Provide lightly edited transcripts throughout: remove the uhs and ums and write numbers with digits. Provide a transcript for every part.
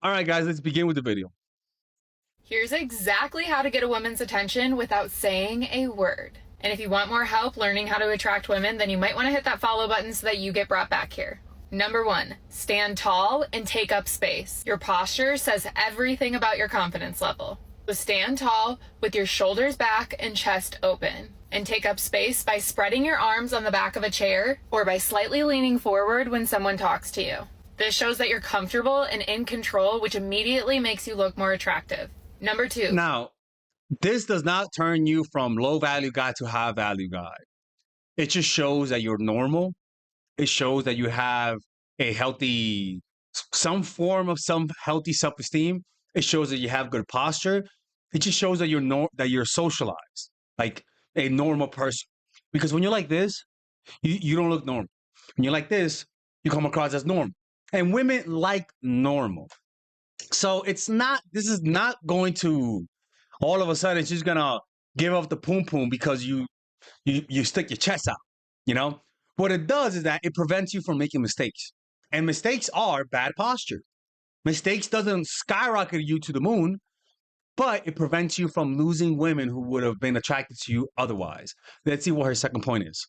All right, guys, let's begin with the video. Here's exactly how to get a woman's attention without saying a word. And if you want more help learning how to attract women, then you might want to hit that follow button so that you get brought back here. Number 1, stand tall and take up space. Your posture says everything about your confidence level. So stand tall with your shoulders back and chest open. And take up space by spreading your arms on the back of a chair or by slightly leaning forward when someone talks to you. This shows that you're comfortable and in control, which immediately makes you look more attractive. Number 2. Now, this does not turn you from low value guy to high value guy. It just shows that you're normal. It shows that you have a healthy, some form of some healthy self-esteem. It shows that you have good posture. It just shows that you're socialized, like a normal person. Because when you're like this, you don't look normal. When you're like this, you come across as normal. And women like normal. So this is not going to all of a sudden she's gonna give up the poom poom because you stick your chest out, you know? What it does is that it prevents you from making mistakes. And mistakes are bad posture. Mistakes doesn't skyrocket you to the moon, but it prevents you from losing women who would have been attracted to you otherwise. Let's see what her second point is.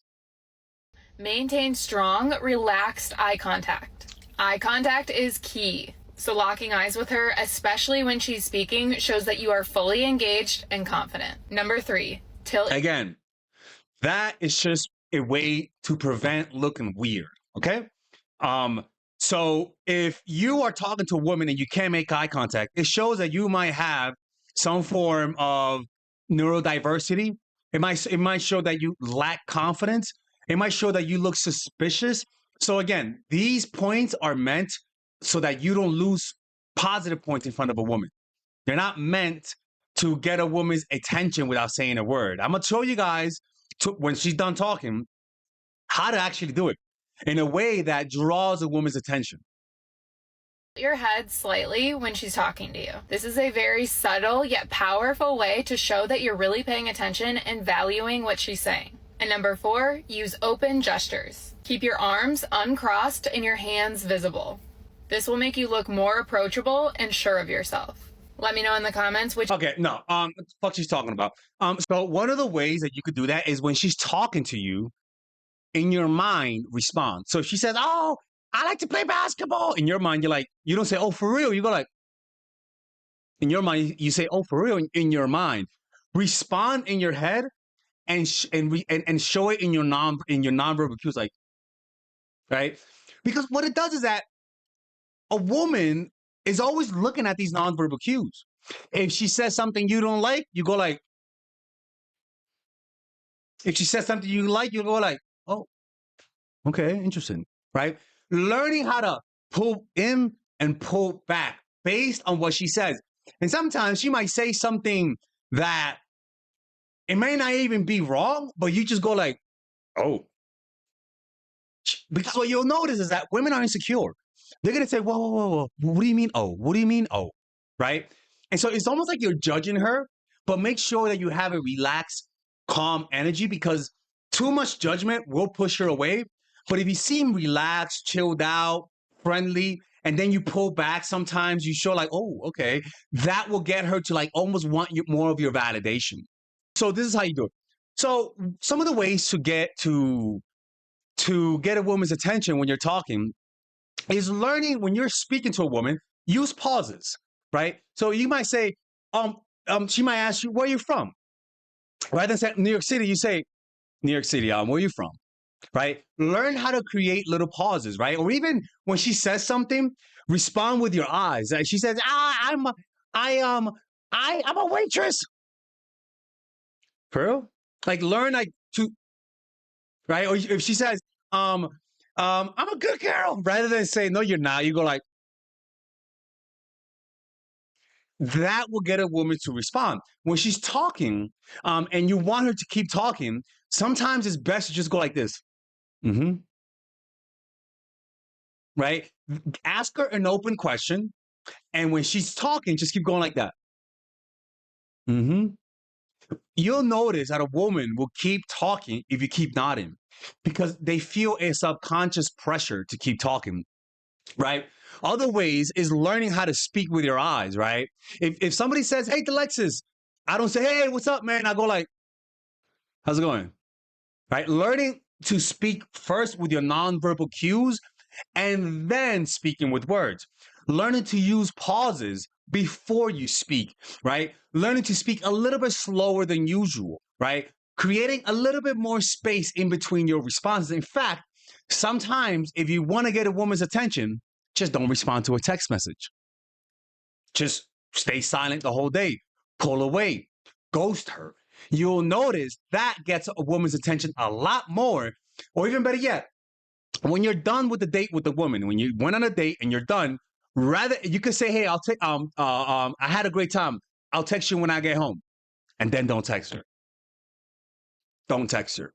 Maintain strong, relaxed eye contact. Eye contact is key. So locking eyes with her, especially when she's speaking, shows that you are fully engaged and confident. Number 3, tilt. Again, that is just a way to prevent looking weird, okay? So if you are talking to a woman and you can't make eye contact, it shows that you might have some form of neurodiversity. It might show that you lack confidence. It might show that you look suspicious. So again, these points are meant so that you don't lose positive points in front of a woman. They're not meant to get a woman's attention without saying a word. I'm gonna show you guys when she's done talking how to actually do it in a way that draws a woman's attention. Your head slightly when she's talking to you. This is a very subtle yet powerful way to show that you're really paying attention and valuing what she's saying. And number 4, use open gestures. Keep your arms uncrossed and your hands visible. This will make you look more approachable and sure of yourself. Let me know in the comments which— Okay, no, what the fuck she's talking about. So one of the ways that you could do that is when she's talking to you, in your mind, respond. So if she says, "Oh, I like to play basketball," in your mind, you're like, you don't say, "Oh, for real." You go like, in your mind, you say, "Oh, for real." In your mind, respond in your head, and show it in your nonverbal cues, like, right? Because what it does is that a woman is always looking at these nonverbal cues. If she says something you don't like, you go like. If she says something you like, you go like, "Oh, okay, interesting," right? Learning how to pull in and pull back based on what she says. And sometimes she might say something that it may not even be wrong, but you just go like, "Oh." Because what you'll notice is that women are insecure. They're going to say, "Whoa, whoa, whoa, whoa. What do you mean, oh? What do you mean, oh?" Right? And so it's almost like you're judging her, but make sure that you have a relaxed, calm energy because too much judgment will push her away. But if you seem relaxed, chilled out, friendly, and then you pull back, sometimes you show like, "Oh, okay," that will get her to like almost want you more of your validation. So this is how you do it. So some of the ways to get a woman's attention when you're talking is learning when you're speaking to a woman, use pauses, right? So you might say, she might ask you, "Where are you from?" Rather than say New York City, you say, "New York City, where are you from?" Right? Learn how to create little pauses, right? Or even when she says something, respond with your eyes. Like she says, I'm a waitress." For real? Like learn like to, right? Or if she says, I'm a good girl, rather than say, "No, you're not," you go like, that will get a woman to respond. When she's talking, and you want her to keep talking, sometimes it's best to just go like this. Mm-hmm. Right? Ask her an open question, and when she's talking, just keep going like that. Mm-hmm. You'll notice that a woman will keep talking if you keep nodding because they feel a subconscious pressure to keep talking, right? Other ways is learning how to speak with your eyes, right? If somebody says, "Hey, Alexis," I don't say, "Hey, what's up, man?" I go like, "How's it going?" Right? Learning to speak first with your nonverbal cues and then speaking with words. Learning to use pauses before you speak, right? Learning to speak a little bit slower than usual, right? Creating a little bit more space in between your responses. In fact, sometimes if you want to get a woman's attention, just don't respond to a text message. Just stay silent the whole day, pull away, ghost her. You'll notice that gets a woman's attention a lot more, or even better yet, when you're done with the date with the woman, when you went on a date and you're done, rather you could say, "Hey, I'll take I had a great time. I'll text you when I get home," and then don't text her. Don't text her.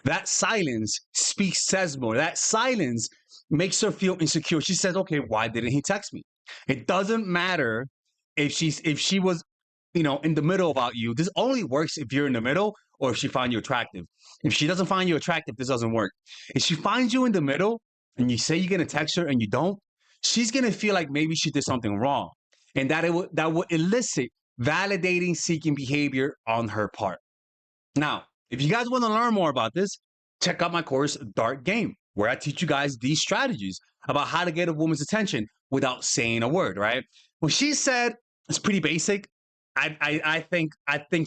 That silence says more. That silence makes her feel insecure. She says, "Okay, why didn't he text me?" It doesn't matter if she was, in the middle about you. This only works if you're in the middle or if she finds you attractive. If she doesn't find you attractive, this doesn't work. If she finds you in the middle and you say you're gonna text her and you don't, she's gonna feel like maybe she did something wrong, and that will elicit validating seeking behavior on her part. Now, if you guys want to learn more about this, check out my course, Dark Game, where I teach you guys these strategies about how to get a woman's attention without saying a word, right? What she said is pretty basic. I think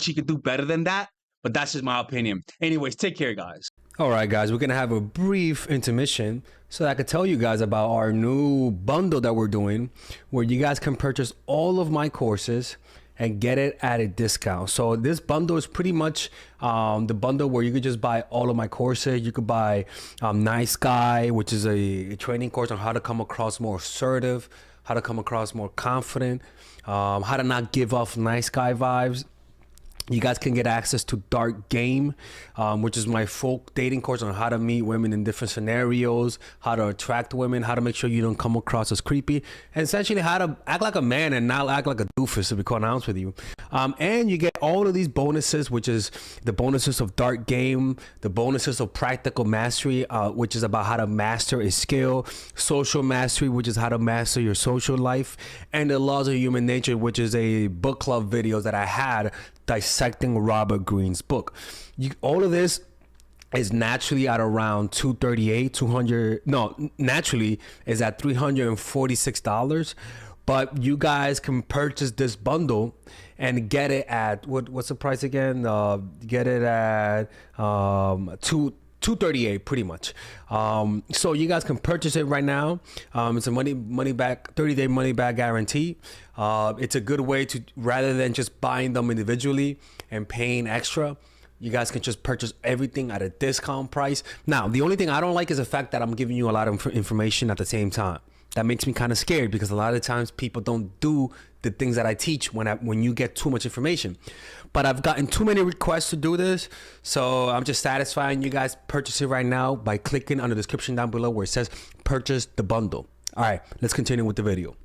she could do better than that, but that's just my opinion. Anyways, take care, guys. All right, guys, we're going to have a brief intermission so that I could tell you guys about our new bundle that we're doing, where you guys can purchase all of my courses and get it at a discount. So this bundle is pretty much the bundle where you could just buy all of my courses. You could buy Nice Guy, which is a training course on how to come across more assertive, how to come across more confident, how to not give off nice guy vibes. You guys can get access to Dark Game, which is my full dating course on how to meet women in different scenarios, how to attract women, how to make sure you don't come across as creepy, and essentially how to act like a man and not act like a doofus, to be quite honest with you. And you get all of these bonuses, which is the bonuses of Dark Game, the bonuses of Practical Mastery, which is about how to master a skill, Social Mastery, which is how to master your social life, and the Laws of Human Nature, which is a book club video that I had dissecting Robert Greene's book. All of this is naturally at around naturally is at $346, but you guys can purchase this bundle and get it at what's the price again? Get it at $238 pretty much. So you guys can purchase it right now. It's a money back 30-day money back guarantee. It's a good way to, rather than just buying them individually and paying extra, you guys can just purchase everything at a discount price. Now, the only thing I don't like is the fact that I'm giving you a lot of information at the same time. That makes me kind of scared, because a lot of times people don't do the things that I teach when you get too much information. But I've gotten too many requests to do this, so I'm just satisfying you guys. Purchase it right now by clicking on the description down below where it says purchase the bundle. All right, let's continue with the video.